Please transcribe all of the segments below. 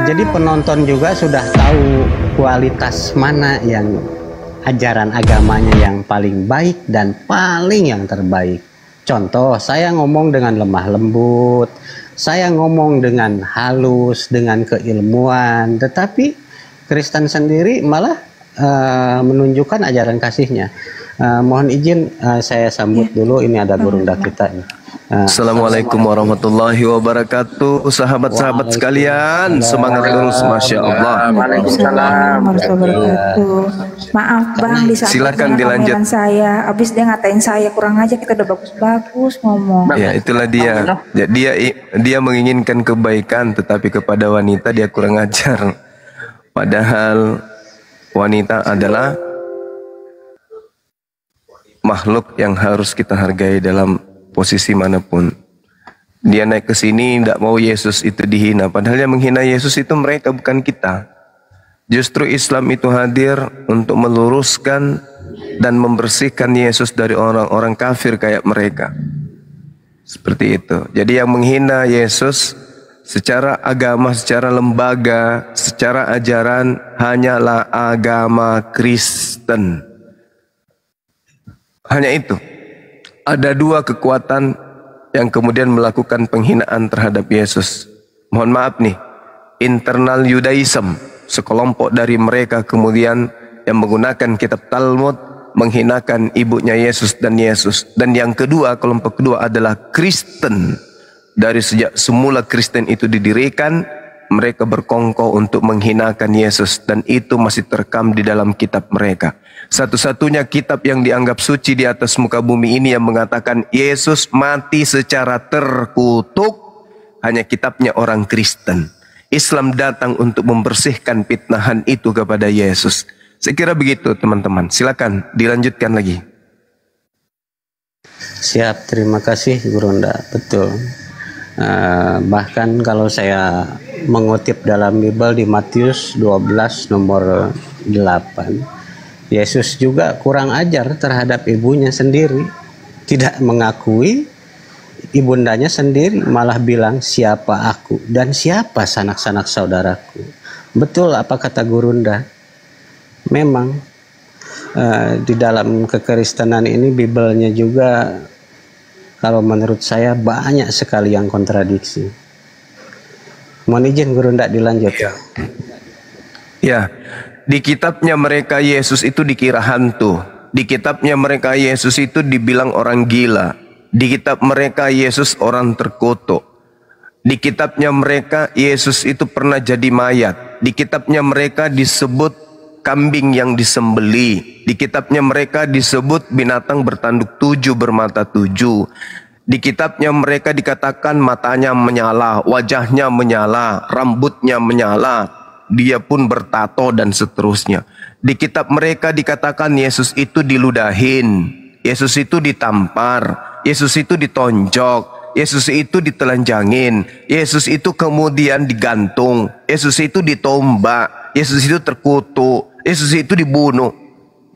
Jadi penonton juga sudah tahu kualitas mana yang ajaran agamanya yang paling baik dan paling yang terbaik. Contoh, saya ngomong dengan lemah lembut, saya ngomong dengan halus, dengan keilmuan, tetapi Kristen sendiri malah menunjukkan ajaran kasihnya. Mohon izin saya sambut dulu, ini ada gurunda kita nih. Assalamualaikum warahmatullahi wabarakatuh. Sahabat-sahabat sekalian, semangat terus, Masya Allah. Waalaikumsalam warahmatullahi wabarakatuh. Maaf Bang, silakan dilanjut. Saya habis dia ngatain saya kurang aja, kita udah bagus-bagus ngomong. Ya, itulah dia. Dia menginginkan kebaikan, tetapi kepada wanita dia kurang ajar. Padahal wanita adalah makhluk yang harus kita hargai dalam posisi manapun. Dia naik ke sini tidak mau Yesus itu dihina, padahal yang menghina Yesus itu mereka, bukan kita. Justru Islam itu hadir untuk meluruskan dan membersihkan Yesus dari orang-orang kafir kayak mereka. Seperti itu. Jadi yang menghina Yesus secara agama, secara lembaga, secara ajaran hanyalah agama Kristen. Hanya itu. Ada dua kekuatan yang kemudian melakukan penghinaan terhadap Yesus. Mohon maaf nih, internal Yudaism, sekelompok dari mereka kemudian yang menggunakan kitab Talmud menghinakan ibunya Yesus dan Yesus. Dan yang kedua, kelompok kedua adalah Kristen. Dari sejak semula Kristen itu didirikan, mereka berkongkow untuk menghinakan Yesus, dan itu masih terekam di dalam kitab mereka. Satu-satunya kitab yang dianggap suci di atas muka bumi ini yang mengatakan Yesus mati secara terkutuk hanya kitabnya orang Kristen. Islam datang untuk membersihkan fitnahan itu kepada Yesus. Saya kira begitu teman-teman. Silakan dilanjutkan lagi. Siap, terima kasih Gurunda. Betul. Bahkan kalau saya mengutip dalam Bible di Matius 12 nomor 8, Yesus juga kurang ajar terhadap ibunya sendiri, tidak mengakui ibundanya sendiri, malah bilang siapa aku dan siapa sanak-sanak saudaraku. Betul apa kata Gurunda, memang di dalam kekristenan ini Bibelnya juga kalau menurut saya banyak sekali yang kontradiksi. Mohon izin Gurunda dilanjut. Ya, di kitabnya mereka Yesus itu dikira hantu. Di kitabnya mereka Yesus itu dibilang orang gila. Di kitab mereka Yesus orang terkutuk. Di kitabnya mereka Yesus itu pernah jadi mayat. Di kitabnya mereka disebut kambing yang disembeli. Di kitabnya mereka disebut binatang bertanduk 7 bermata 7. Di kitabnya mereka dikatakan matanya menyala, wajahnya menyala, rambutnya menyala. Dia pun bertato dan seterusnya. Di kitab mereka dikatakan Yesus itu diludahin, Yesus itu ditampar, Yesus itu ditonjok, Yesus itu ditelanjangin, Yesus itu kemudian digantung, Yesus itu ditombak, Yesus itu terkutuk, Yesus itu dibunuh.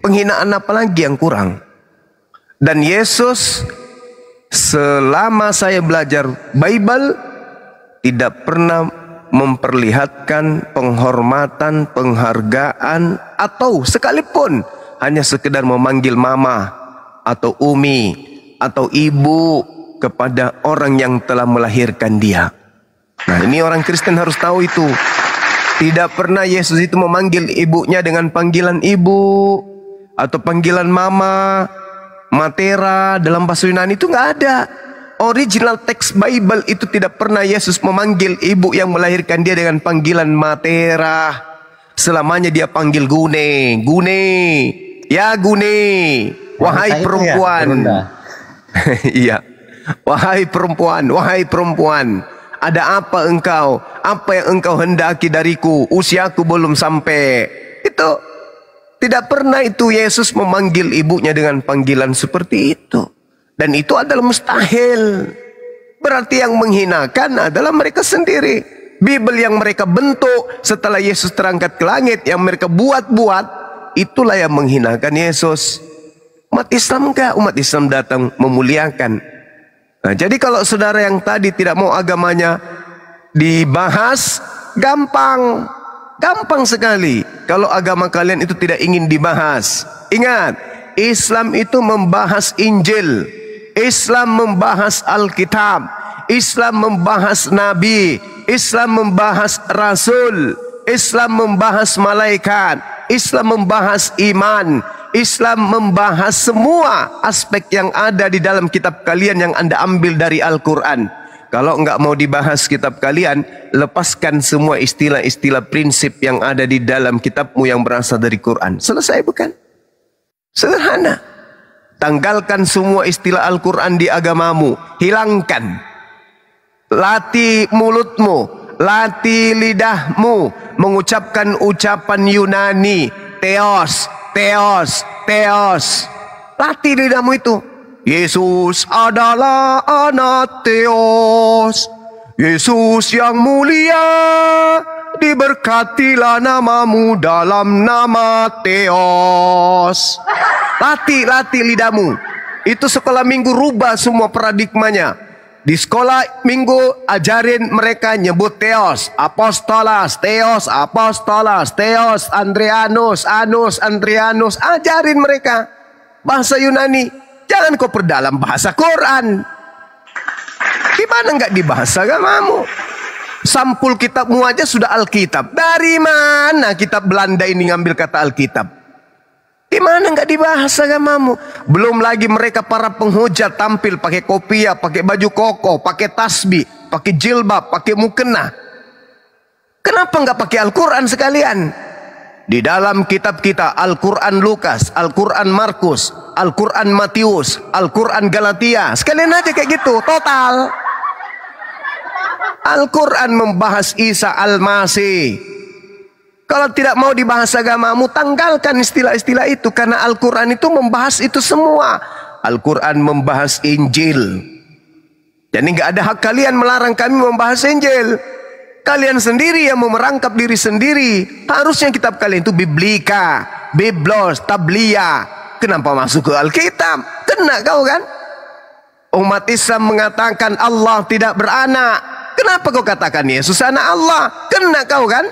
Penghinaan apa lagi yang kurang? Dan Yesus, selama saya belajar Bible, tidak pernah memperlihatkan penghormatan, penghargaan, atau sekalipun hanya sekedar memanggil mama atau umi atau ibu kepada orang yang telah melahirkan dia. Nah, ini orang Kristen harus tahu itu. Tidak pernah Yesus itu memanggil ibunya dengan panggilan ibu atau panggilan mama, matera dalam bahasa Yunani, itu nggak ada. Original teks Bible itu tidak pernah Yesus memanggil ibu yang melahirkan dia dengan panggilan matera. Selamanya dia panggil Gune, Gune, ya Gune, wahai perempuan. Iya, wahai perempuan, wahai perempuan. Ada apa engkau? Apa yang engkau hendaki dariku? Usiaku belum sampai. Itu tidak pernah itu Yesus memanggil ibunya dengan panggilan seperti itu. Dan itu adalah mustahil. Berarti yang menghinakan adalah mereka sendiri. Bibel yang mereka bentuk setelah Yesus terangkat ke langit, yang mereka buat-buat, itulah yang menghinakan Yesus. Umat Islam enggak, umat Islam datang memuliakan. Nah, jadi kalau saudara yang tadi tidak mau agamanya dibahas, Gampang. Gampang sekali. Kalau agama kalian itu tidak ingin dibahas. Ingat, Islam itu membahas Injil. Islam membahas Alkitab. Islam membahas Nabi. Islam membahas Rasul. Islam membahas malaikat. Islam membahas iman. Islam membahas semua aspek yang ada di dalam kitab kalian yang Anda ambil dari Al-Quran. Kalau enggak mau dibahas kitab kalian, lepaskan semua istilah-istilah prinsip yang ada di dalam kitabmu yang berasal dari Quran. Selesai bukan? Sederhana. Tanggalkan semua istilah Al-Quran di agamamu. Hilangkan. Latih mulutmu. Latih lidahmu. Mengucapkan ucapan Yunani. Theos. Theos, Theos. Latih lidahmu itu. Yesus adalah anak Theos. Yesus yang mulia, diberkatilah namamu dalam nama Theos. Latih lidahmu. Itu sekolah minggu rubah semua paradigmanya. Di sekolah minggu ajarin mereka nyebut Theos, Apostolas, Theos, Apostolas, Theos, Andrianus, Anus, Andrianus. Ajarin mereka bahasa Yunani. Jangan kau perdalam bahasa Quran. Gimana nggak dibahas agamamu? Sampul kitabmu aja sudah Alkitab. Dari mana kitab Belanda ini ngambil kata Alkitab? Gimana nggak dibahas agamamu? Belum lagi mereka para penghujat tampil pakai kopiah, pakai baju koko, pakai tasbih, pakai jilbab, pakai mukena. Kenapa nggak pakai Al-Quran sekalian? Di dalam kitab kita Al-Quran Lukas, Al-Quran Markus, Al-Quran Matius, Al-Quran Galatia. Sekalian aja kayak gitu, total. Al-Quran membahas Isa Al-Masih. Kalau tidak mau dibahas agamamu, tanggalkan istilah-istilah itu. Karena Al-Quran itu membahas itu semua. Al-Quran membahas Injil. Jadi nggak ada hak kalian melarang kami membahas Injil. Kalian sendiri yang mau merangkap diri sendiri. Harusnya kitab kalian itu Biblika, Biblos, Tablia. Kenapa masuk ke Alkitab? Kena kau kan? Umat Islam mengatakan Allah tidak beranak. Kenapa kau katakan Yesus anak Allah? Kena kau kan?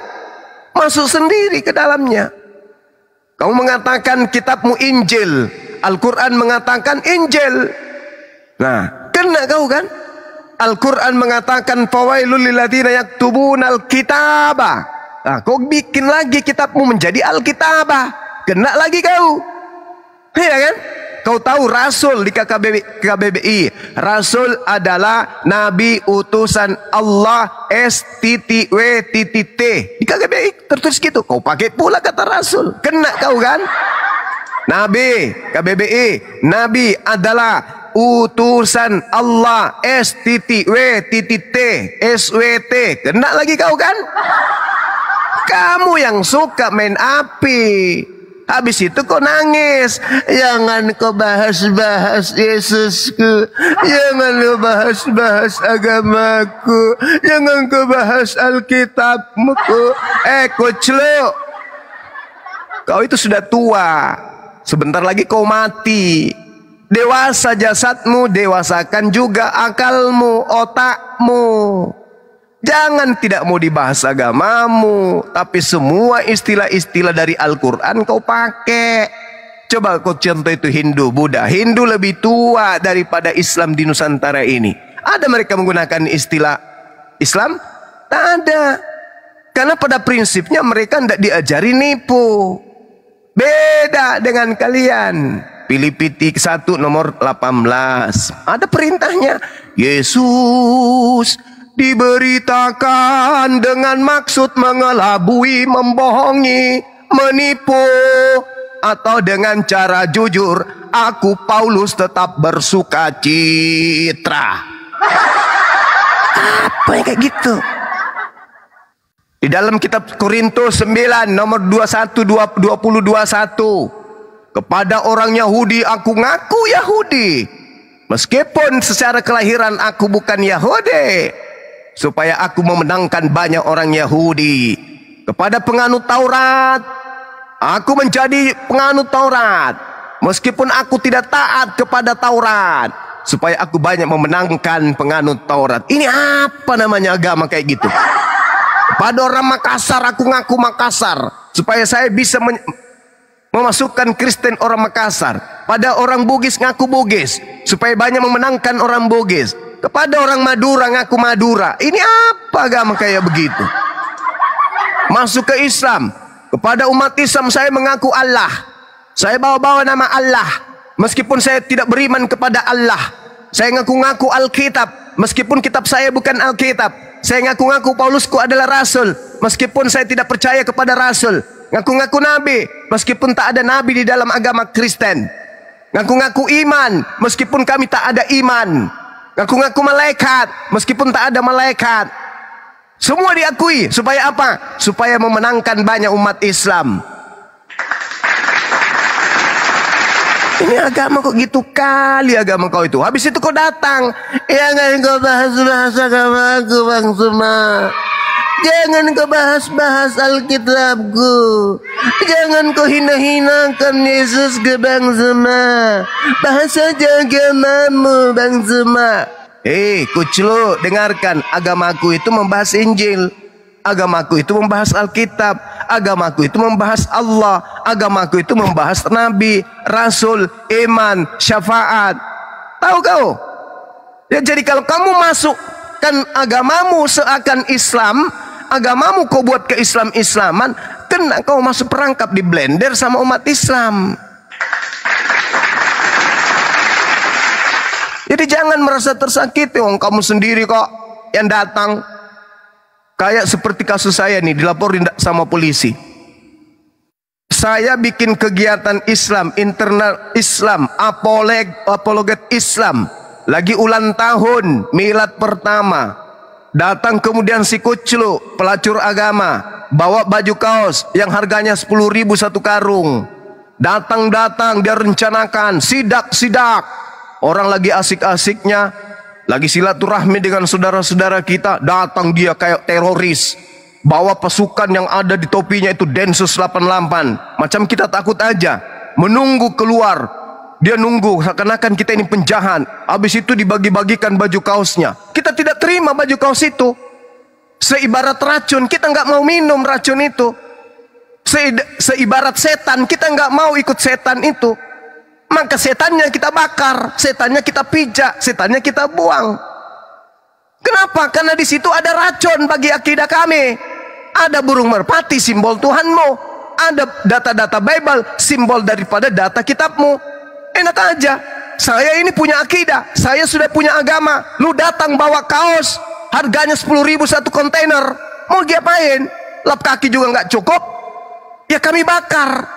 Masuk sendiri ke dalamnya. Kau mengatakan kitabmu Injil. Al-Quran mengatakan Injil. Nah, kena kau kan? Al-Quran mengatakan fawailul lilladzina yaktubunal kitaba. Nah, kau bikin lagi kitabmu menjadi Alkitabah. Kena lagi kau. Iya kan? Kau tahu Rasul di KBBI. Rasul adalah Nabi utusan Allah STTWTTT. Di KBBI tertulis gitu. Kau pakai pula kata Rasul. Kena kau kan? Nabi, KBBI. Nabi adalah utusan Allah STTWTTT. SWT. Kena lagi kau kan? Kamu yang suka main api. Habis itu kau nangis. Jangan kau bahas-bahas Yesusku. Jangan kau bahas-bahas agamaku. Jangan kau bahas Alkitabmu. Koclo. Kau itu sudah tua. Sebentar lagi kau mati. Dewasa jasadmu, dewasakan juga akalmu, otakmu. Jangan tidak mau dibahas agamamu, tapi semua istilah-istilah dari Al-Quran kau pakai. Coba kau contoh itu Hindu, Buddha. Hindu lebih tua daripada Islam di Nusantara ini. Ada mereka menggunakan istilah Islam? Tak ada. Karena pada prinsipnya mereka tidak diajari nipu. Beda dengan kalian. Filipi 1 nomor 18. Ada perintahnya. Yesus diberitakan dengan maksud mengelabui, membohongi, menipu, atau dengan cara jujur. Aku Paulus tetap bersuka citra. Apa yang kayak gitu? Di dalam kitab Korintus 9 nomor 21 20-21. Kepada orang Yahudi aku ngaku Yahudi, meskipun secara kelahiran aku bukan Yahudi, supaya aku memenangkan banyak orang Yahudi. Kepada penganut Taurat, aku menjadi penganut Taurat, meskipun aku tidak taat kepada Taurat, supaya aku banyak memenangkan penganut Taurat. Ini apa namanya agama kayak gitu? Pada orang Makassar, aku ngaku Makassar supaya saya bisa memasukkan Kristen orang Makassar. Pada orang Bugis ngaku Bugis supaya banyak memenangkan orang Bugis. Kepada orang Madura ngaku Madura. Ini apa agama kayak begitu? Masuk ke Islam. Kepada umat Islam saya mengaku Allah. Saya bawa-bawa nama Allah meskipun saya tidak beriman kepada Allah. Saya ngaku-ngaku Alkitab meskipun kitab saya bukan Alkitab. Saya ngaku-ngaku Paulusku adalah rasul meskipun saya tidak percaya kepada rasul. Ngaku-ngaku nabi meskipun tak ada nabi di dalam agama Kristen. Ngaku-ngaku iman meskipun kami tak ada iman. Ngaku-ngaku malaikat meskipun tak ada malaikat. Semua diakui supaya apa? Supaya memenangkan banyak umat Islam. Ini agama kok gitu kali agama kau itu. Habis itu kau datang, jangan kau bahas-bahas agamaku Bang Suma. Jangan kau bahas-bahas Alkitabku. Jangan kau hina-hinakan Yesus ke Bang Suma. Bahas saja agamamu Bang Suma. Kuclu, dengarkan. Agamaku itu membahas Injil. Agamaku itu membahas Alkitab. Agamaku itu membahas Allah. Agamaku itu membahas Nabi, Rasul, iman, syafaat. Tahu kau? Ya, jadi kalau kamu masukkan agamamu seakan Islam, agamamu kau buat ke Islam-Islaman, kena kau masuk perangkap di blender sama umat Islam. Jadi jangan merasa tersakiti, kamu sendiri kok yang datang. Kayak seperti kasus saya nih, dilaporin sama polisi. Saya bikin kegiatan Islam, internal Islam, apologet Islam. Lagi ulang tahun, milad pertama. Datang kemudian si Kuclu, pelacur agama, bawa baju kaos yang harganya 10.000 satu karung. Datang-datang dia rencanakan sidak-sidak. Orang lagi asik-asiknya, lagi silaturahmi dengan saudara-saudara kita, datang dia kayak teroris. Bawa pasukan yang ada di topinya itu Densus 88. Macam kita takut aja. Menunggu keluar. Dia nunggu seakan-akan kita ini penjahat. Habis itu dibagi-bagikan baju kaosnya. Kita tidak terima baju kaos itu. Seibarat racun, kita nggak mau minum racun itu. Seibarat setan, kita nggak mau ikut setan itu. Maka setannya kita bakar, setannya kita pijak, setannya kita buang. Kenapa? Karena di situ ada racun bagi akidah kami. Ada burung merpati, simbol Tuhanmu. Ada data-data Bible, simbol daripada data kitabmu. Enak aja. Saya ini punya akidah, saya sudah punya agama. Lu datang bawa kaos, harganya 10.000 satu kontainer. Mau diapain? Lap kaki juga nggak cukup. Ya kami bakar.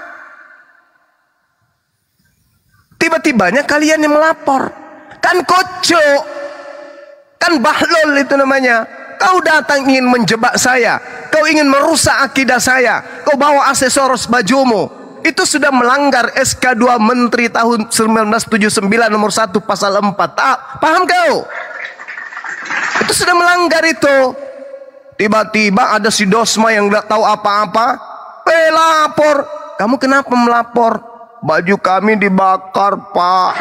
Tiba-tibanya kalian yang melapor. Kan kocok. Kan bahlol itu namanya. Kau datang ingin menjebak saya. Kau ingin merusak akidah saya. Kau bawa aksesoris bajumu. Itu sudah melanggar SK2 Menteri tahun 1979 nomor 1 pasal 4. Paham kau? Itu sudah melanggar itu. Tiba-tiba ada si Dosma yang tidak tahu apa-apa. Lapor. Kamu kenapa melapor? Baju kami dibakar, Pak.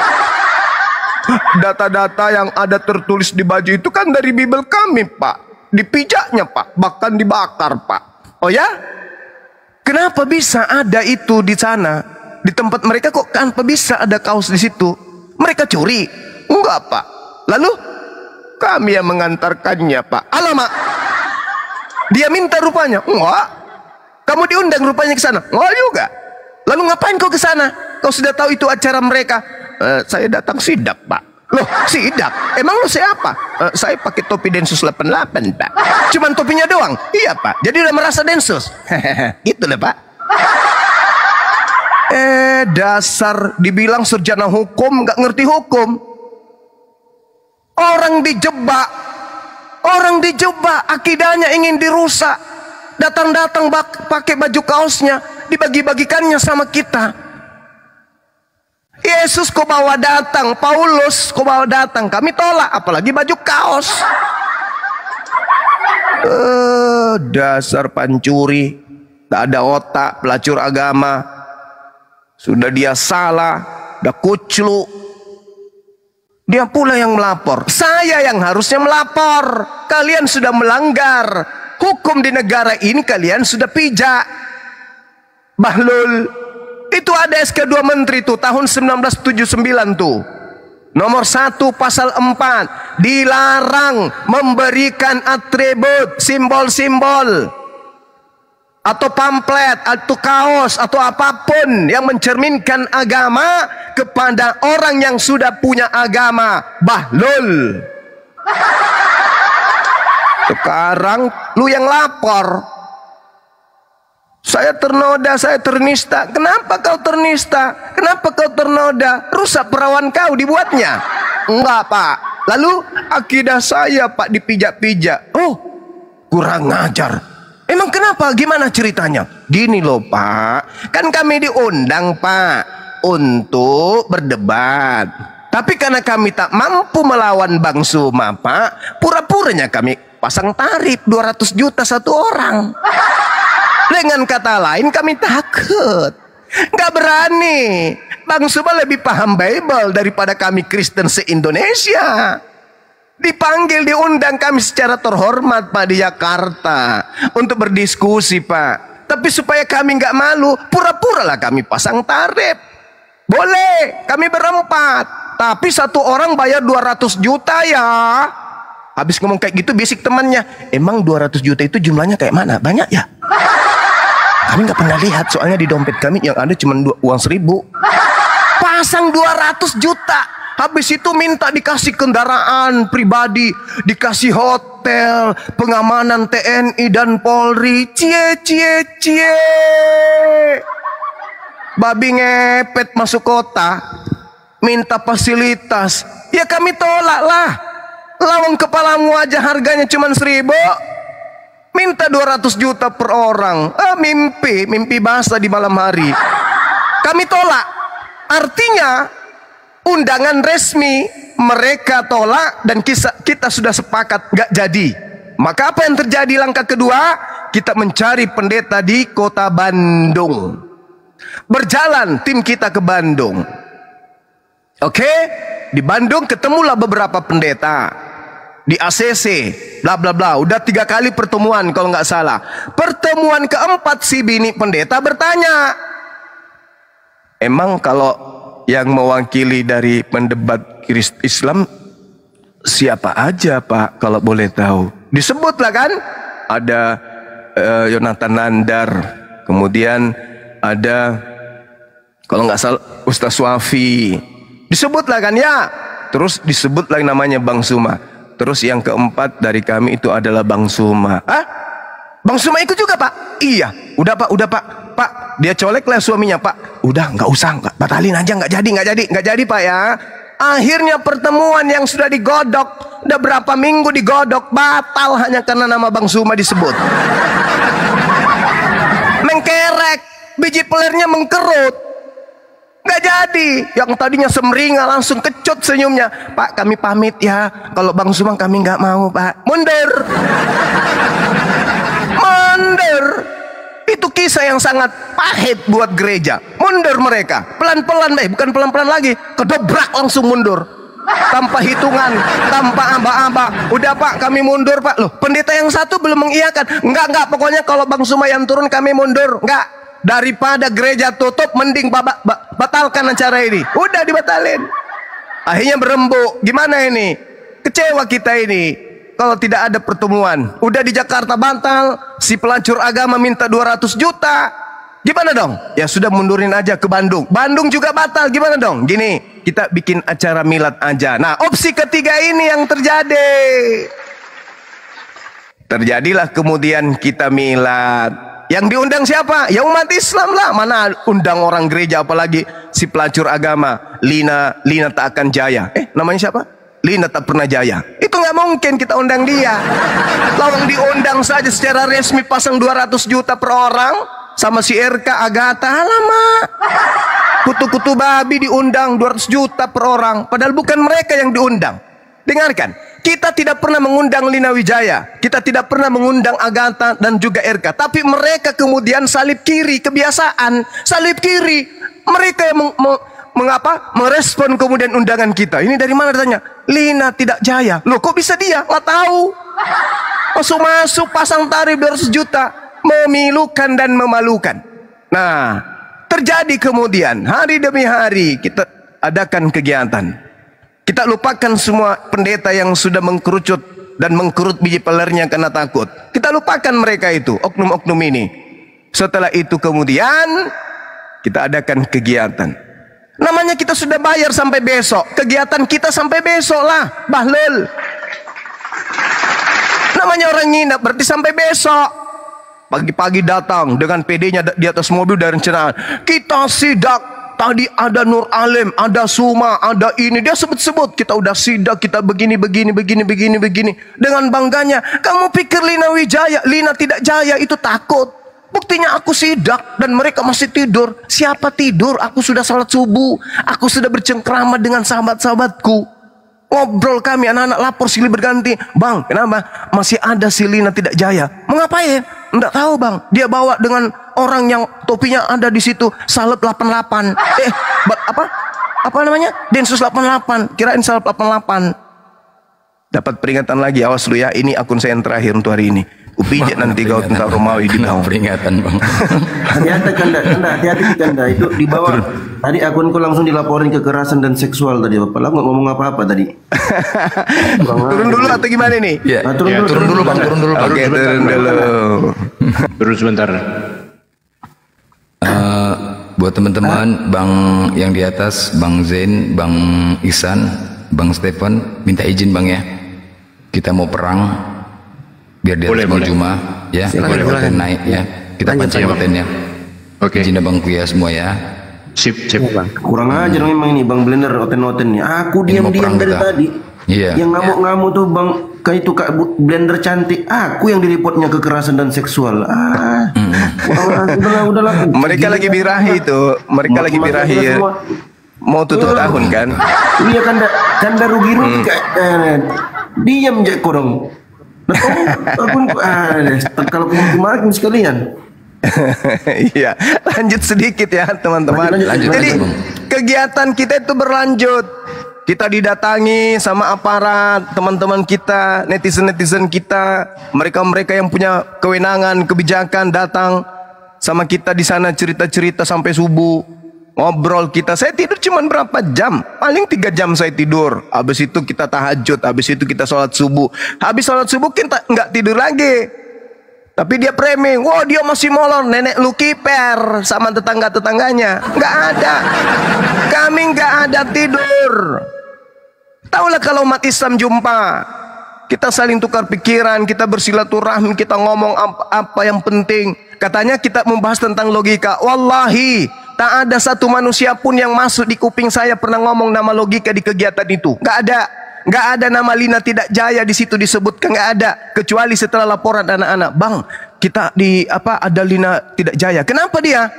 Data-data yang ada tertulis di baju itu kan dari Bible kami, Pak. Dipijaknya, Pak. Bahkan dibakar, Pak. Oh ya? Kenapa bisa ada itu di sana? Di tempat mereka kok kenapa bisa ada kaos di situ? Mereka curi? Enggak, Pak. Lalu? Kami yang mengantarkannya, Pak. Alamak. Dia minta rupanya? Enggak. Kamu diundang rupanya ke sana? Enggak juga. Lalu ngapain kau ke sana? Kau sudah tahu itu acara mereka. Saya datang sidak, Pak. Loh, sidak? Emang lu siapa? Saya pakai topi Densus 88, Pak. Cuman topinya doang? Iya, Pak. Jadi udah merasa Densus? Gitu lah, Pak. Dasar dibilang sarjana hukum, nggak ngerti hukum. Orang dijebak. Orang dijebak, akidahnya ingin dirusak. Datang-datang pakai baju kaosnya, dibagi-bagikannya sama kita. Yesus kau bawa datang, Paulus kau bawa datang, kami tolak, apalagi baju kaos. Dasar pancuri, tak ada otak, pelacur agama. Sudah dia salah, dah kuclu. Dia pula yang melapor. Saya yang harusnya melapor. Kalian sudah melanggar. hukum di negara ini kalian sudah pijak. Bahlul, itu ada SK 2 Menteri tuh tahun 1979 tuh. Nomor 1 pasal 4, dilarang memberikan atribut, simbol-simbol atau pamflet atau kaos atau apapun yang mencerminkan agama kepada orang yang sudah punya agama. Bahlul. Sekarang lu yang lapor. Saya ternoda, saya ternista. Kenapa kau ternista? Kenapa kau ternoda? Rusak perawan kau dibuatnya. Enggak, Pak. Lalu akidah saya, Pak, dipijak-pijak. Oh, kurang ajar. Emang kenapa? Gimana ceritanya? Gini loh, Pak. Kan kami diundang, Pak, untuk berdebat. Tapi karena kami tak mampu melawan Bang Suma, Pak, pura-puranya kami pasang tarif 200 juta satu orang. Dengan kata lain kami takut, nggak berani. Bang Suma lebih paham Bible daripada kami Kristen se-Indonesia. Dipanggil, diundang kami secara terhormat, Pak, di Jakarta untuk berdiskusi, Pak. Tapi supaya kami nggak malu, pura-pura lah kami pasang tarif. Boleh, kami berempat, tapi satu orang bayar 200 juta ya. Habis ngomong kayak gitu, bisik temannya, emang 200 juta itu jumlahnya kayak mana? Banyak ya? Kami nggak pernah lihat, soalnya di dompet kami yang ada cuma uang 1000. Pasang 200 juta. Habis itu minta dikasih kendaraan pribadi, dikasih hotel, pengamanan TNI dan Polri. Cie. Babi ngepet masuk kota, minta fasilitas. Ya kami tolak lah. Lawang kepalamu aja harganya cuma 1000. Minta 200 juta per orang. Mimpi basah di malam hari. Kami tolak. Artinya undangan resmi mereka tolak dan kita sudah sepakat gak jadi. Maka apa yang terjadi? Langkah kedua, kita mencari pendeta di kota Bandung. Berjalan tim kita ke Bandung. Oke, di Bandung ketemulah beberapa pendeta. Di ACC, bla bla bla. Udah 3 kali pertemuan kalau nggak salah. Pertemuan keempat si bini pendeta bertanya, emang kalau yang mewakili dari pendebat Islam siapa aja, Pak, kalau boleh tahu? Disebutlah kan, ada Yonatan Nandar, kemudian ada kalau nggak salah Ustaz Swafi. Disebutlah kan ya. Terus disebut lagi namanya Bang Suma. Terus yang keempat dari kami itu adalah Bang Suma. Hah? Bang Suma ikut juga, Pak? Iya. Udah, Pak. Pak, dia colek lah suaminya, Pak. Udah, nggak usah, nggak batalin aja, nggak jadi, Pak ya. Akhirnya pertemuan yang sudah digodok, udah berapa minggu digodok, batal hanya karena nama Bang Suma disebut. Mengkerek, biji pelernya mengkerut. Gak jadi. Yang tadinya semringa langsung kecut senyumnya. Pak, kami pamit ya. Kalau Bang Suma kami nggak mau, Pak. Mundur. Itu kisah yang sangat pahit buat gereja. Mundur mereka. Pelan-pelan, bukan pelan-pelan lagi. Kedobrak langsung mundur. Tanpa hitungan, tanpa aba-aba. Udah, Pak, kami mundur, Pak. Loh, pendeta yang satu belum mengiyakan. Enggak, pokoknya kalau Bang Suma yang turun kami mundur. Enggak. Daripada gereja tutup, mending batalkan acara ini. Udah dibatalin. Akhirnya berembuk. Gimana ini? Kecewa kita ini kalau tidak ada pertemuan. Udah di Jakarta batal, si pelacur agama minta 200 juta. Gimana dong? Ya sudah, mundurin aja ke Bandung. Bandung juga batal. Gimana dong? Gini, kita bikin acara milad aja. Nah, opsi ketiga ini yang terjadi. Terjadilah kemudian kita milad. Yang diundang siapa? Ya umat Islam lah. Mana undang orang gereja, apalagi si pelacur agama Lina tak akan jaya. Namanya siapa? Lina tak pernah jaya. Itu nggak mungkin kita undang dia. Lawang diundang saja secara resmi pasang 200 juta per orang sama si RK Agatha. Alamak. Kutu-kutu babi diundang 200 juta per orang, padahal bukan mereka yang diundang. Dengarkan, kita tidak pernah mengundang Lina Wijaya, kita tidak pernah mengundang Agatha dan juga RK, tapi mereka kemudian salib kiri, kebiasaan salib kiri. Mereka yang merespon kemudian undangan kita. Ini dari mana, ditanya? Lina tidak jaya. Loh, kok bisa dia? Nggak tahu. Masuk-masuk pasang tarif 200 juta. Memilukan dan memalukan. Nah, terjadi kemudian hari demi hari kita adakan kegiatan. Kita lupakan semua pendeta yang sudah mengkerucut dan mengkerut biji pelernya karena takut. Kita lupakan mereka itu, oknum-oknum ini. Setelah itu kemudian kita adakan kegiatan. Namanya kita sudah bayar sampai besok. Kegiatan kita sampai besok lah, bahlul. Namanya orang nginap berarti sampai besok. Pagi-pagi datang dengan PD-nya di atas mobil dari rencanaan. Kita sidak. Tadi ada Nur Alim, ada Suma, ada ini. Dia sebut-sebut. Kita udah sidak, kita begini. Dengan bangganya. Kamu pikir Lina Wijaya, Lina tidak jaya itu takut. Buktinya aku sidak dan mereka masih tidur. Siapa tidur? Aku sudah salat subuh. Aku sudah bercengkrama dengan sahabat-sahabatku. Ngobrol kami, anak-anak lapor silih berganti. Bang, kenapa? Masih ada si Lina tidak jaya. Mengapain? Enggak tahu bang. Dia bawa dengan orang yang topinya ada di situ. Salep 88. Apa namanya? Densus 88. Kirain Salep 88. Dapat peringatan lagi. Awas lu ya. Ini akun saya yang terakhir untuk hari ini. Upijat nanti kau tentang Romawi di bawah. Peringatan bang. Hati-hati kanda itu di bawah. Tadi akunku langsung dilaporin kekerasan dan seksual tadi Bapak. Lah nggak ngomong apa-apa tadi. Turun dulu atau gimana nih? Ya, turun dulu bang. Oke, turun dulu. Turun sebentar. Buat teman-teman, Bang yang di atas, Bang Zain, Bang Ihsan, Bang Stephen, minta izin Bang ya. Kita mau perang. Biar di atas Jumat ya, boleh naik ya. Kita pancing kontennya. Oke. Izin Bang Kuya semua ya. Sip. Kurang ajar memang ini Bang Blender oten-oten nih. Aku diam-diam dari tadi. Iya. Yang ngamuk-ngamuk tuh Bang kayak itu Kak Blender cantik. Aku yang direpotnya kekerasan dan seksual. Udahlah. Mereka lagi birahi itu. Mereka lagi birahi ya. Mau tutup tahun kan? Iya kan rugi diam Jack korong. Kalau kemarin sekalian. Iya, lanjut sedikit ya teman-teman. Lanjut, jadi kegiatan kita itu berlanjut. Kita didatangi sama aparat, teman-teman kita, netizen kita, mereka yang punya kewenangan, kebijakan datang sama kita di sana cerita-cerita sampai subuh. Ngobrol kita, saya tidur cuma berapa jam? Paling 3 jam saya tidur. Habis itu kita tahajud, habis itu kita sholat subuh. Habis sholat subuh kita nggak tidur lagi. Tapi dia framing, wah dia masih molor, nenek lu kiper sama tetangga-tetangganya. Nggak ada. Kami nggak ada tidur. Taulah kalau umat Islam jumpa, kita saling tukar pikiran, kita bersilaturahmi, kita ngomong apa yang penting. Katanya kita membahas tentang logika. Wallahi, tak ada satu manusia pun yang masuk di kuping saya pernah ngomong nama logika di kegiatan itu. Nggak ada. Nggak ada nama Lina tidak jaya di situ disebutkan, nggak ada. Kecuali setelah laporan anak-anak, bang, kita ada Lina tidak jaya. Kenapa dia?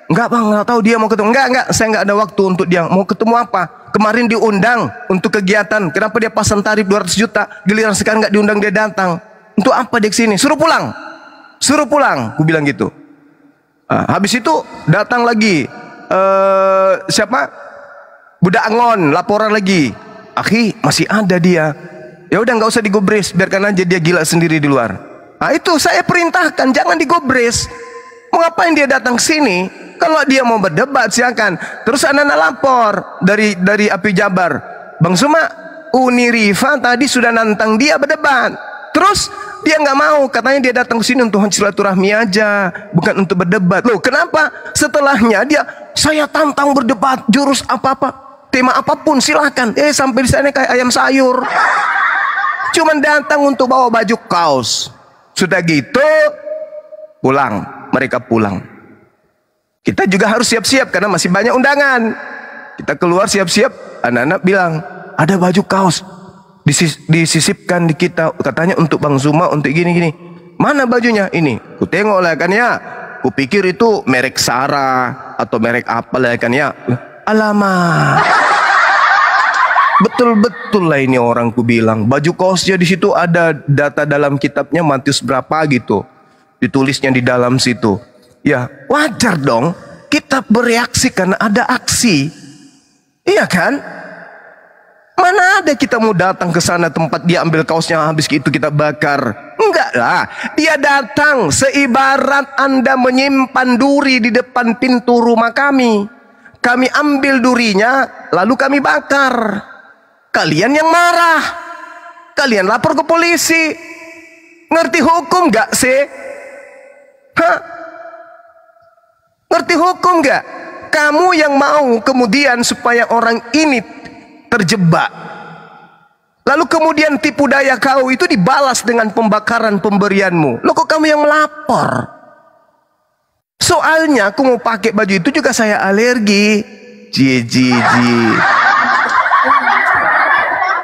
Enggak bang, nggak tahu dia mau ketemu. Enggak, saya nggak ada waktu untuk dia. Mau ketemu apa? Kemarin diundang untuk kegiatan. Kenapa dia pasang tarif 200 juta? Giliran sekarang nggak diundang dia datang. Untuk apa dia kesini? Suruh pulang. Aku bilang gitu. Habis itu datang lagi siapa? Budak Angon laporan lagi. Akhi masih ada dia. Ya udah nggak usah digobres, biarkan aja dia gila sendiri di luar. Nah itu saya perintahkan jangan digobres. Mau ngapain dia datang ke sini? Kalau dia mau berdebat silakan. Terus anak-anak lapor dari Api Jabar. Bang Suma, Uni Rifa tadi sudah nantang dia berdebat. Terus dia nggak mau, katanya dia datang ke sini untuk silaturahmi aja, bukan untuk berdebat. Loh, kenapa? Setelahnya dia, saya tantang berdebat, jurus apa-apa, tema apapun silakan. Sampai di sana kayak ayam sayur. Cuman datang untuk bawa baju kaos. Sudah gitu, pulang. Mereka pulang. Kita juga harus siap-siap karena masih banyak undangan. Kita keluar siap-siap, anak-anak bilang, ada baju kaos. Disisipkan di kita, katanya untuk Bang Zuma, untuk gini-gini. Mana bajunya? Ini. Ku tengok lah kan ya. Ku pikir itu merek Sarah atau merek apa lah kan ya. Alamak. Betul-betul lah ini orang ku bilang. Baju kaosnya di situ ada data dalam kitabnya Matius berapa gitu. Ditulisnya di dalam situ. Ya, wajar dong kita bereaksi karena ada aksi. Iya kan? Mana ada kita mau datang ke sana tempat dia ambil kaosnya, habis itu kita bakar. Enggak lah. Dia datang seibarat Anda menyimpan duri di depan pintu rumah kami. Kami ambil durinya, lalu kami bakar. Kalian yang marah. Kalian lapor ke polisi. Ngerti hukum enggak sih? Hah? Ngerti hukum enggak? Kamu yang mau kemudian supaya orang ini terjebak, lalu kemudian tipu daya kau itu dibalas dengan pembakaran pemberianmu. Loh, kok kamu yang melapor? Soalnya aku mau pakai baju itu juga saya alergi. Ji.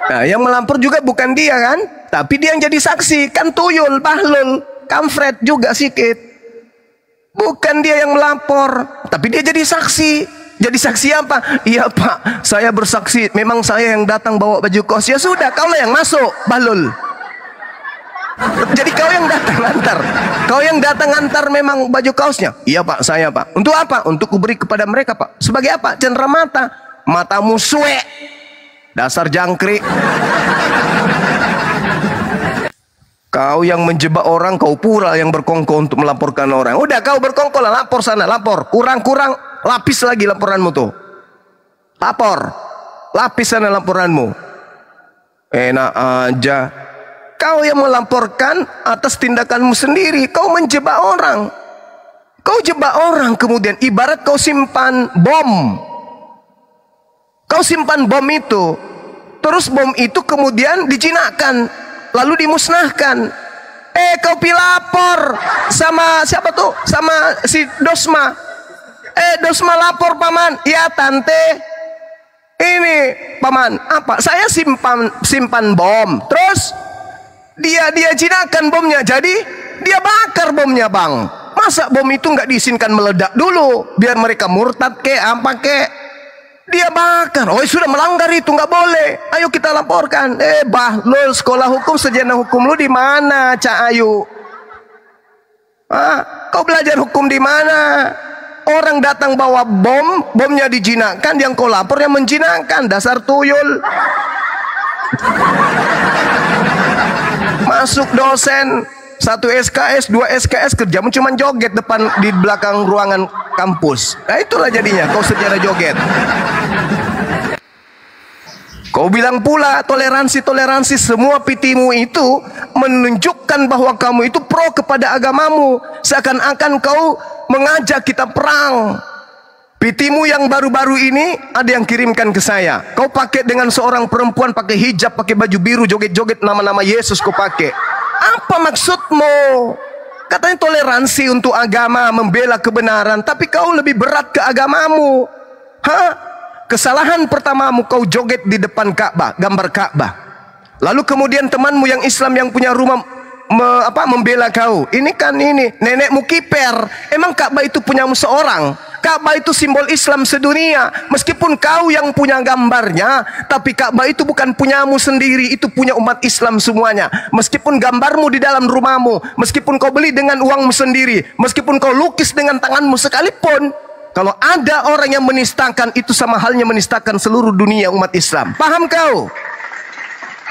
Nah, yang melapor juga bukan dia kan, tapi dia yang jadi saksi. Kan tuyul, bahlul, kamfret juga sikit. Bukan dia yang melapor, tapi dia jadi saksi. Jadi saksi apa? Iya Pak, saya bersaksi. Memang saya yang datang bawa baju kos. Ya sudah, kaulah yang masuk, bahlul. Jadi kau yang datang antar. Kau yang datang antar memang baju kaosnya. Iya Pak, saya Pak. Untuk apa? Untuk kuberi kepada mereka Pak. Sebagai apa? Cenderamata. Matamu suwe. Dasar jangkrik. Kau yang menjebak orang, kau pula yang berkongko untuk melaporkan orang. Udah, kau berkongko lah, lapor sana, lapor. Kurang-kurang, lapis lagi laporanmu tuh. Lapor. Lapis sana laporanmu. Enak aja. Kau yang melaporkan atas tindakanmu sendiri. Kau menjebak orang. Kau jebak orang kemudian. Ibarat kau simpan bom. Kau simpan bom itu. Terus bom itu kemudian dijinakkan. Lalu dimusnahkan. Kau lapor sama siapa tuh? Sama si Dosma. Dosma lapor paman. Ya tante. Ini paman. Apa? Saya simpan bom. Terus dia jinakkan bomnya. Jadi dia bakar bomnya bang. Masa bom itu nggak diizinkan meledak dulu? Biar mereka murtad ke apa ke? Dia bakar. Oh sudah melanggar itu, nggak boleh. Ayo kita laporkan. Bahlul, sekolah hukum sarjana hukum lu di mana, Cak Ayu? Kau belajar hukum di mana? Orang datang bawa bom, bomnya dijinakkan, yang kau lapor yang menjinakkan. Dasar tuyul. Masuk dosen 1 SKS, 2 SKS, kerjamu cuma joget di belakang ruangan kampus. Nah itulah jadinya kau sejarah joget. Kau bilang pula toleransi semua pitimu itu menunjukkan bahwa kamu itu pro kepada agamamu. Seakan-akan kau mengajak kita perang. Pitimu yang baru-baru ini ada yang kirimkan ke saya. Kau pakai dengan seorang perempuan pakai hijab, pakai baju biru, joget-joget nama-nama Yesus kau pakai. Apa maksudmu? Katanya toleransi untuk agama, membela kebenaran, tapi kau lebih berat ke agamamu. Kesalahan pertamamu, kau joget di depan Ka'bah, gambar Ka'bah. Lalu kemudian temanmu yang Islam yang punya rumah membela kau. Ini kan nenekmu kiper. Emang Ka'bah itu punyamu seorang? Ka'bah itu simbol Islam sedunia. Meskipun kau yang punya gambarnya, tapi Ka'bah itu bukan punyamu sendiri, itu punya umat Islam semuanya. Meskipun gambarmu di dalam rumahmu, meskipun kau beli dengan uangmu sendiri, meskipun kau lukis dengan tanganmu sekalipun, kalau ada orang yang menistakan, itu sama halnya menistakan seluruh dunia umat Islam. Paham kau?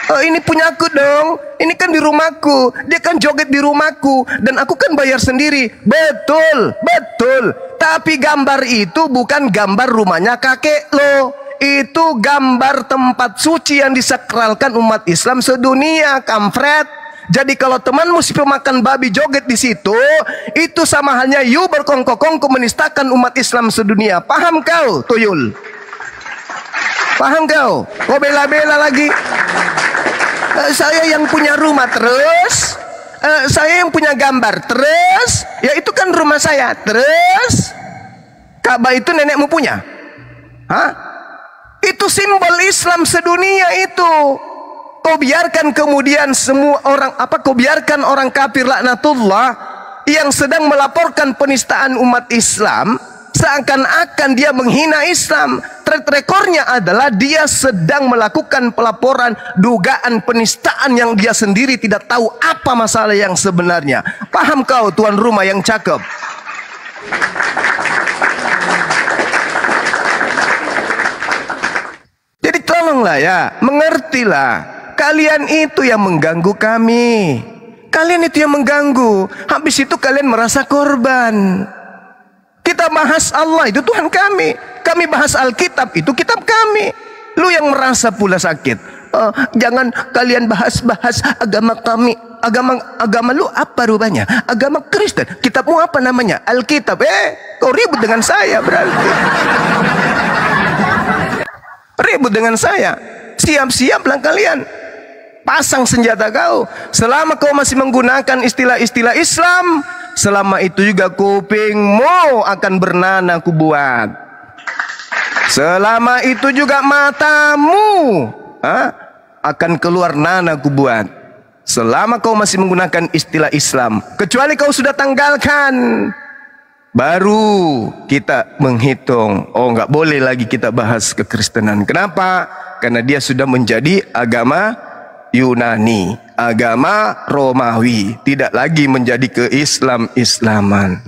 Oh, ini punyaku dong. Ini kan di rumahku. Dia kan joget di rumahku. Dan aku kan bayar sendiri. Betul, betul. Tapi gambar itu bukan gambar rumahnya kakek lo. Itu gambar tempat suci yang disakralkan umat Islam sedunia, kampret. Jadi kalau temanmu si pemakan babi joget di situ, itu sama halnya you berkongkong-kongko menistakan umat Islam sedunia. Paham kau, tuyul? Paham kau? Kau bela-bela lagi. Saya yang punya rumah terus, saya yang punya gambar terus, ya itu kan rumah saya terus. Ka'bah itu nenekmu punya? Itu simbol Islam sedunia itu. Kau biarkan kemudian semua orang kau biarkan orang kafir laknatullah yang sedang melaporkan penistaan umat Islam, seakan-akan dia menghina Islam. Track recordnya adalah dia sedang melakukan pelaporan dugaan penistaan yang dia sendiri tidak tahu apa masalah yang sebenarnya. Paham kau tuan rumah yang cakep? Jadi tolonglah ya, mengertilah. Kalian itu yang mengganggu kami. Kalian itu yang mengganggu. Habis itu kalian merasa korban. Kita bahas Allah, itu Tuhan kami. Kami bahas Alkitab, itu kitab kami. Lu yang merasa pula sakit. Jangan kalian bahas-bahas agama kami. Agama lu apa rupanya? Agama Kristen. Kitabmu apa namanya? Alkitab. Kau ribut dengan saya berarti. Ribut dengan saya. Siap-siaplah kalian. Pasang senjata kau. Selama kau masih menggunakan istilah-istilah Islam, selama itu juga kupingmu akan bernanah kubuat. Selama itu juga matamu akan keluar nanah kubuat. Selama kau masih menggunakan istilah Islam, kecuali kau sudah tanggalkan, baru kita menghitung. Oh, nggak boleh lagi kita bahas kekristenan. Kenapa? Karena dia sudah menjadi agama Yunani, agama Romawi, tidak lagi menjadi keislam-islaman.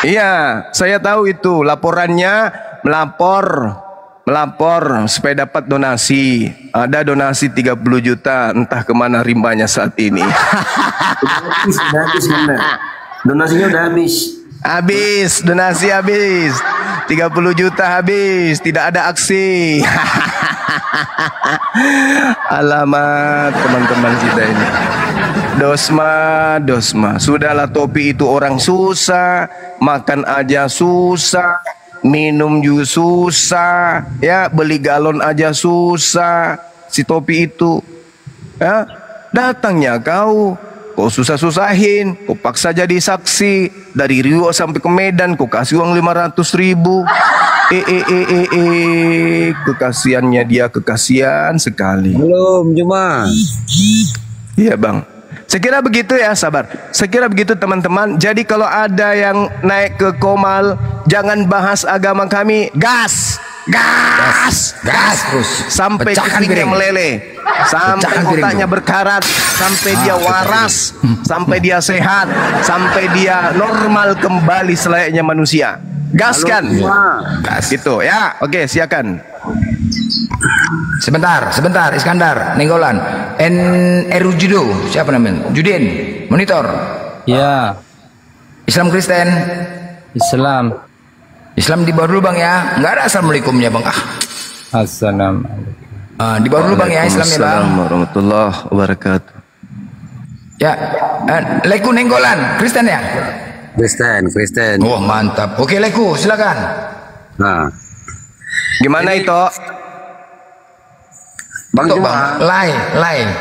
Iya, saya tahu itu laporannya, melapor supaya dapat donasi. Ada donasi 30 juta, entah kemana rimbanya saat ini. Habis, donasinya udah habis. Habis, donasi habis. 30 juta habis, tidak ada aksi. Alamat teman-teman kita ini. Dosma. Sudahlah, topi itu orang susah, makan aja susah, minum juga susah, ya, beli galon aja susah. Si topi itu, ya, datangnya kau susah-susahin, kau paksa jadi saksi dari Rio sampai ke Medan, kau kasih uang 500.000. Kekasiannya dia, kekasian sekali. Belum cuma. Iya bang. Saya kira begitu ya, sabar. Saya kira begitu teman-teman. Jadi kalau ada yang naik ke Komal, jangan bahas agama kami. Gas terus sampai kupingnya meleleh, sampai otaknya berkarat, sampai dia waras, sampai dia sehat, sampai dia normal kembali selayaknya manusia. Gaskan. Gas gitu ya. Oke, silakan. Sebentar, Iskandar, Nenggolan, Erujudo, siapa namanya? Judin, monitor. Ya. Islam Kristen. Islam di bawah dulu bang ya, nggak ada assalamualaikumnya bang. Assalamualaikum. Di bawah dulu bang ya Islamnya bang. Assalamualaikum warahmatullahi wabarakatuh. Ya, Leku Nenggolan, Kristen ya? Kristen. Oh mantap. Oke Leku, silakan. Nah, Gimana itu? Bang Untuk, Juma. Lai.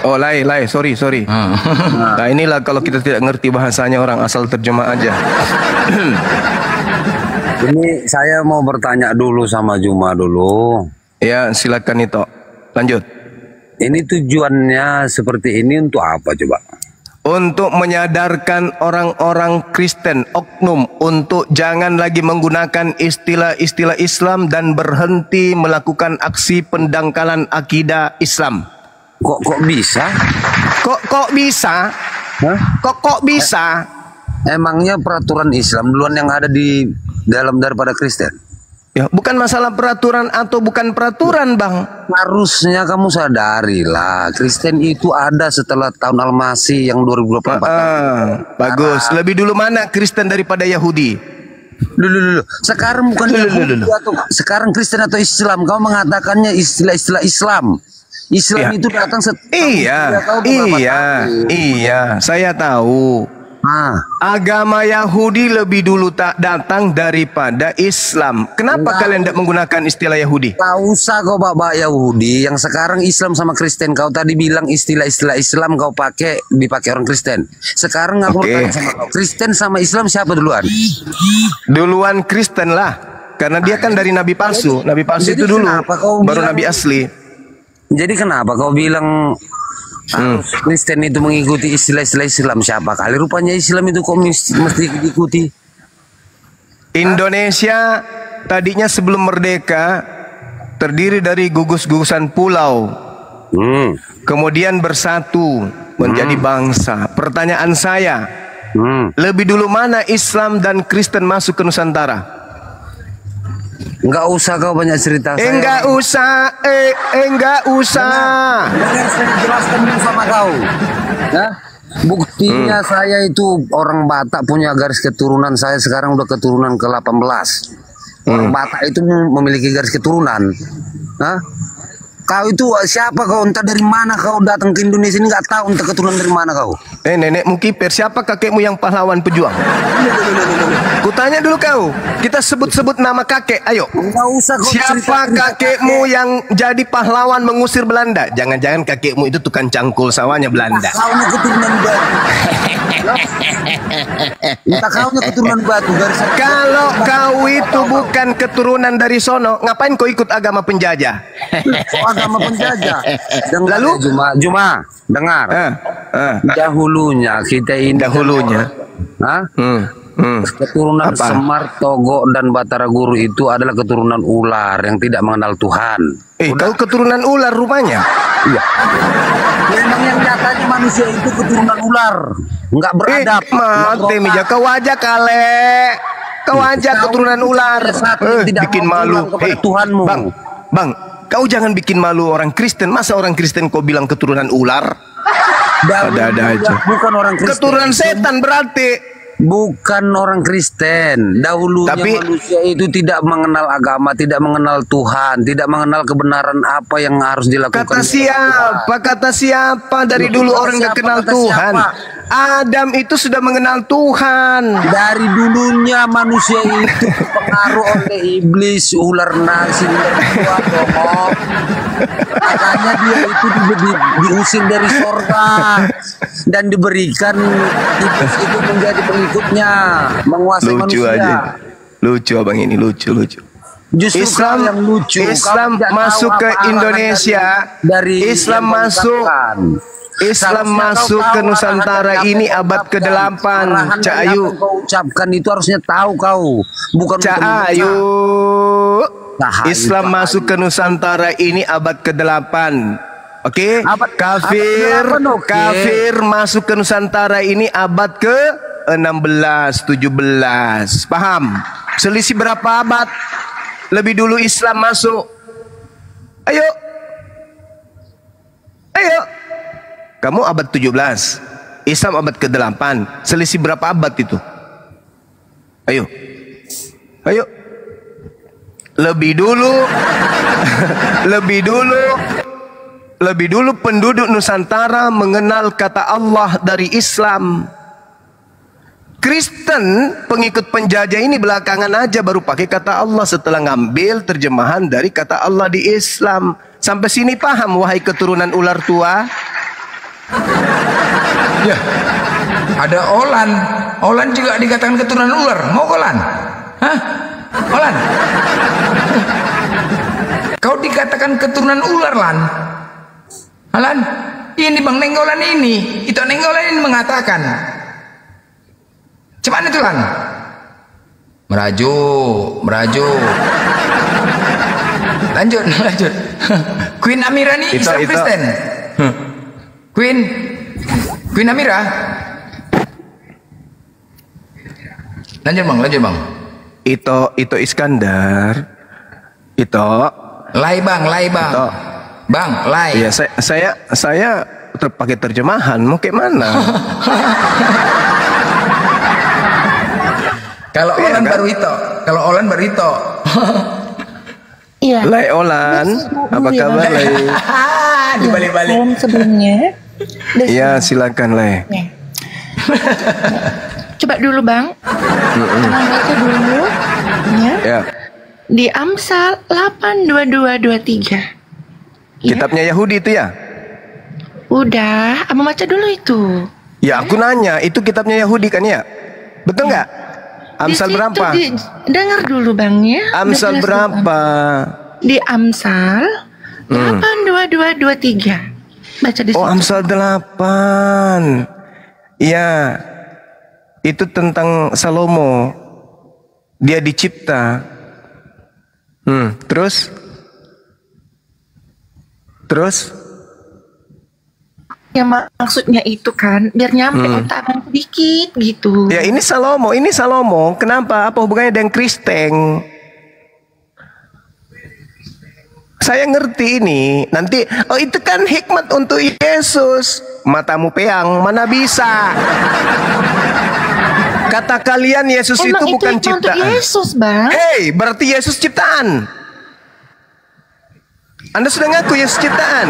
Oh, lai. Sorry. Nah, inilah kalau kita tidak ngerti bahasanya, orang asal terjemah aja. Ini saya mau bertanya dulu sama Juma dulu. Ya, silakan itu. Lanjut. Ini tujuannya seperti ini untuk apa coba? Untuk menyadarkan orang-orang Kristen, oknum, untuk jangan lagi menggunakan istilah-istilah Islam dan berhenti melakukan aksi pendangkalan akidah Islam. Kok bisa? Kok bisa? Hah? Kok bisa? Emangnya peraturan Islam duluan yang ada di dalam daripada Kristen? Ya, bukan masalah peraturan atau bukan peraturan, Bang. Harusnya kamu sadari lah, Kristen itu ada setelah tahun Al-Masih yang 2024. Bagus. Lebih dulu mana Kristen daripada Yahudi? Dulu. Sekarang bukan Yahudi atau sekarang Kristen atau Islam. Kamu mengatakannya istilah-istilah Islam. Islam itu datang Iya, saya tahu. Agama Yahudi lebih dulu tak datang daripada Islam. Kenapa kalian tidak menggunakan istilah Yahudi? Tak usah kau bawa Yahudi. Yang sekarang Islam sama Kristen. Kau tadi bilang istilah-istilah Islam kau dipakai orang Kristen. Sekarang aku bertanya sama kau, Kristen sama Islam siapa duluan? Duluan Kristen lah. Karena dia kan dari Nabi palsu. Nabi palsu itu dulu, baru Nabi asli. Jadi kenapa kau bilang Kristen itu mengikuti istilah-istilah Islam? Siapa kali rupanya Islam itu kok mesti diikuti? Indonesia tadinya sebelum merdeka terdiri dari gugus-gugusan pulau, kemudian bersatu menjadi bangsa. Pertanyaan saya, lebih dulu mana Islam dan Kristen masuk ke Nusantara? Enggak usah kau banyak cerita. Enggak usah, enggak usah. Jangan saya jelaskan dulu sama kau. Ya? Buktinya saya itu orang Batak, punya garis keturunan saya sekarang udah keturunan ke-18. Orang Batak itu memiliki garis keturunan. Hah? Kau itu siapa kau? Entah dari mana kau datang ke Indonesia ini, nggak tahu entah keturunan dari mana kau. Nenekmu kiper, siapa kakekmu yang pahlawan pejuang? Kutanya dulu kau. Kita sebut-sebut nama kakek, ayo. Nggak usah kau Siapa ceritakan kakekmu yang jadi pahlawan mengusir Belanda? Jangan-jangan kakekmu itu tukang cangkul sawahnya Belanda. Kau keturunan Batu. Entah kau keturunan Batu garis. Kalau kau itu bukan keturunan dari sono, ngapain kau ikut agama penjajah? Agama penjajah. Dengar, Lalu? Juma, dengar. Dahulunya kita ini. Dahulunya. Hah? Keturunan Apa? Semar, Togo, dan Batara Guru itu adalah keturunan ular yang tidak mengenal Tuhan. Kau keturunan ular rupanya. Iya. Memang yang nyatanya manusia itu keturunan ular, nggak beradab. Mati mija kau aja kale. Kau aja keturunan ular. Bikin malu. Tuhanmu. Bang, kau jangan bikin malu orang Kristen. Masa orang Kristen kau bilang keturunan ular? Ada aja. Bukan orang Kristen. Keturunan setan berarti. Bukan orang Kristen. Dahulunya manusia itu tidak mengenal agama, tidak mengenal Tuhan, tidak mengenal kebenaran apa yang harus dilakukan. Kata siapa? Kata siapa? Dari dulu orang gak kenal Tuhan. Adam itu sudah mengenal Tuhan. Dari dulunya manusia itu terpengaruh oleh iblis, ular nasi, ular tua, bohong. Makanya dia itu diusir dari surga dan diberikan iblis itu menjadi pengikutnya, menguasai lucu manusia. Aja. Lucu abang ini, lucu. Justru Islam yang lucu. Islam masuk ke Indonesia dari Islam masuk ke Nusantara ini abad ke-8. Cak Ayu, kau ucapkan itu harusnya tahu kau, bukan Cak Ayu. Islam masuk ke Nusantara ini abad ke-8. Oke? Kafir masuk ke Nusantara ini abad ke-16, 17. Paham? Selisih berapa abad? Lebih dulu Islam masuk. Ayo. Kamu abad 17, Islam abad ke-8. Selisih berapa abad itu? Ayo. Lebih dulu penduduk Nusantara mengenal kata Allah dari Islam. Kristen pengikut penjajah ini belakangan aja baru pakai kata Allah setelah ngambil terjemahan dari kata Allah di Islam. Sampai sini paham wahai keturunan ular tua? Ya, ada Olan. Olan juga dikatakan keturunan ular. Mau Olan? Hah? Olan? Kau dikatakan keturunan ular, Lan. Alan, ini Bang Nenggolan ini. Itu Nenggolan ini mengatakan. Cuman itu, Lan. Meraju. Lanjut. Queen Amira nih Islam Kristen. Queen Amira. Lanjut bang. Ito Iskandar. Lai bang. Ito. Bang, lai. Iya, saya terpakai terjemahan. Mau kayak mana? Kalau Olan baru Ito. Iya. Lai Olan, apa kabar Lai? Dibalik-balik. Sebelumnya. Iya, silakan Lai. Coba dulu Bang. Baca dulu. Ya. Di Amsal 8:22-23. Kitabnya Yahudi itu ya? Udah, Abang baca dulu itu. Ya, aku nanya, itu kitabnya Yahudi kan ya? Betul nggak? Amsal berapa? Dengar dulu Bang ya. Amsal berapa? Di Amsal 8:22-23. Baca di situ. Oh, Amsal 8. Iya. Itu tentang Salomo. Dia dicipta. Terus? Ya maksudnya itu kan biar nyampe otak Abang sedikit gitu. Ya ini Salomo. Kenapa? Apa hubungannya dengan Kristen? Saya ngerti ini. Nanti, oh itu kan hikmat untuk Yesus. Matamu peang, mana bisa. Kata kalian Yesus Emang itu bukan hikmat untuk ciptaan. Yesus, Bang. Hei, berarti Yesus ciptaan. Anda sudah ngaku Yesus ciptaan.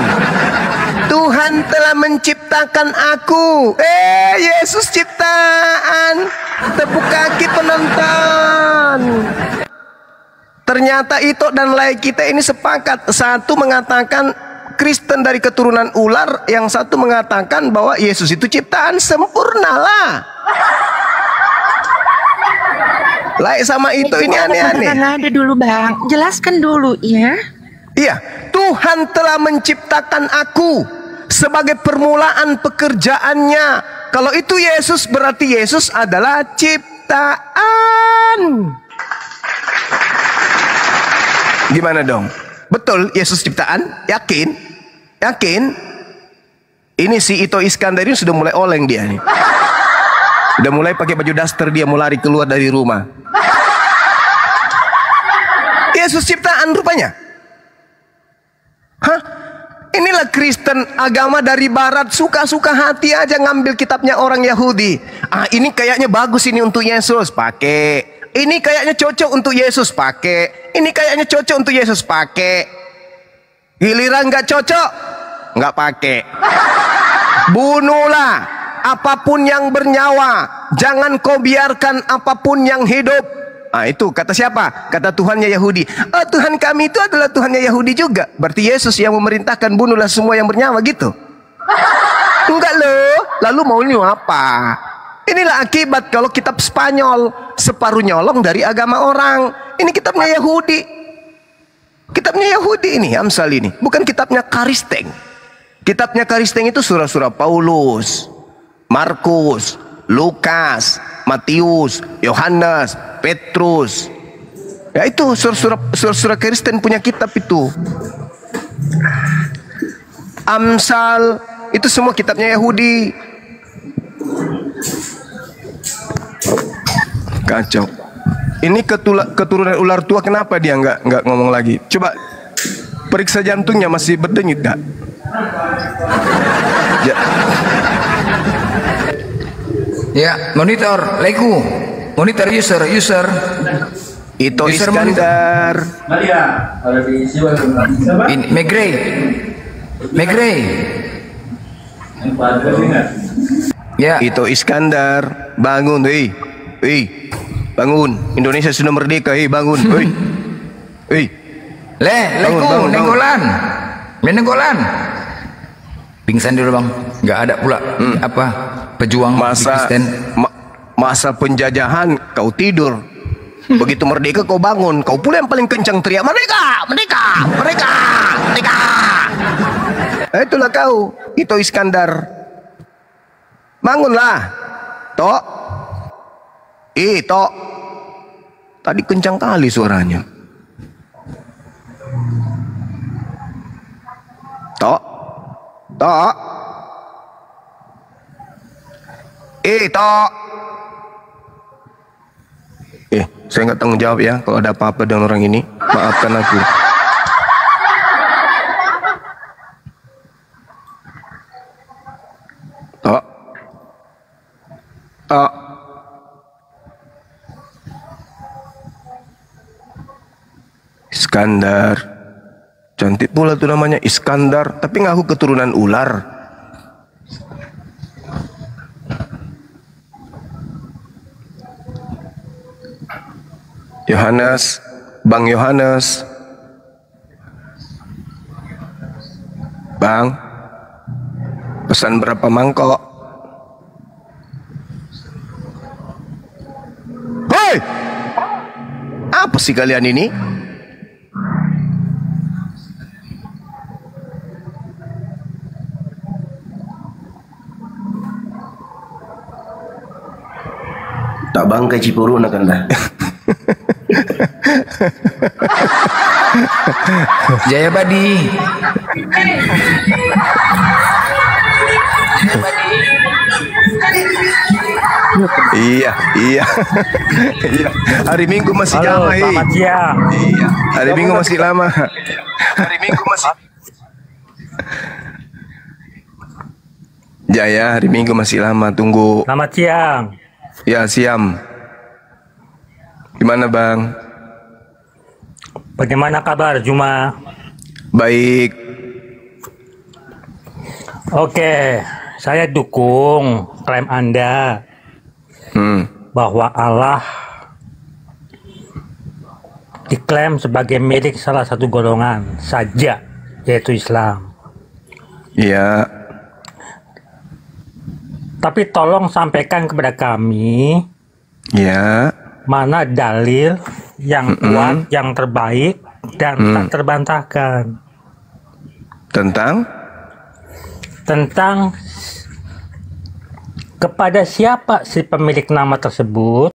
Tuhan telah menciptakan aku. Yesus ciptaan. Tepuk kaki penonton. Ternyata Ito dan Lai kita ini sepakat. Satu mengatakan Kristen dari keturunan ular, yang satu mengatakan bahwa Yesus itu ciptaan sempurnalah. Lai sama Ito ini aneh-aneh. Ada dulu, Bang. Jelaskan dulu ya. Iya, Tuhan telah menciptakan aku sebagai permulaan pekerjaannya. Kalau itu Yesus, berarti Yesus adalah ciptaan. Gimana dong? Betul Yesus ciptaan? Yakin? Yakin? Ini si Ito Iskandar ini sudah mulai oleng dia nih. Udah mulai pakai baju daster, dia mau lari keluar dari rumah. Yesus ciptaan rupanya. Hah? Inilah Kristen, agama dari barat, suka-suka hati aja ngambil kitabnya orang Yahudi. Ini kayaknya bagus ini untuk Yesus, pakai. Ini kayaknya cocok untuk Yesus, pakai. Ini kayaknya cocok untuk Yesus, pakai. Giliran nggak cocok, nggak pakai. Bunuhlah apapun yang bernyawa, jangan kau biarkan apapun yang hidup. Itu kata siapa? Kata Tuhannya Yahudi. Tuhan kami itu adalah Tuhannya Yahudi juga. Berarti Yesus yang memerintahkan bunuhlah semua yang bernyawa gitu. Enggak loh. Lalu maunya apa? Inilah akibat kalau kitab Spanyol separuh nyolong dari agama orang. Ini kitabnya Yahudi. Kitabnya Yahudi ini, Amsal ini. Bukan kitabnya Karisteng. Kitabnya Karisteng itu surah-surah Paulus, Markus, Lukas, Matius, Yohanes, Petrus. Ya itu surah-surah Kristen punya kitab itu. Amsal itu semua kitabnya Yahudi. Kacau. Ini keturunan ular tua, kenapa dia nggak ngomong lagi? Coba periksa jantungnya, masih berdenyut nggak? Ya, monitor, Leku. Monitor user. Itu Iskandar. Ini Megray. Ya. Itu Iskandar. Bangun, hei. Bangun. Indonesia sudah merdeka, bangun, hei. Leku, Nenggolan. Pingsan dulu, Bang. Nggak ada pula pejuang Kristen. Masa penjajahan kau tidur. Begitu merdeka kau bangun. Kau pula yang paling kencang teriak, merdeka. Itulah kau, itu Iskandar. Bangunlah. Tok. Tok. Tadi kencang kali suaranya. Tok. Tok. Tok. Saya nggak tanggung jawab ya kalau ada apa-apa dengan orang ini. Maafkan aku. Tok. Iskandar. Cantik pula tuh namanya Iskandar, tapi ngaku keturunan ular. Yohanes, Bang Yohanes. Bang, pesan berapa mangkok? Hei! Apa sih kalian ini? Tak bangkai Cipuru nak anda. Jayabadi. Iya. Hari Minggu masih lama. Iya. Hari Minggu masih lama. Hari Minggu masih. Ya, hari Minggu masih lama, tunggu. Selamat siang. Ya, siam. Gimana Bang? Bagaimana kabar Juma? Baik. Oke, saya dukung klaim Anda bahwa Allah diklaim sebagai milik salah satu golongan saja, yaitu Islam. Iya. Tapi tolong sampaikan kepada kami Ya. mana dalil yang kuat, yang terbaik, dan tak terbantahkan. Tentang kepada siapa si pemilik nama tersebut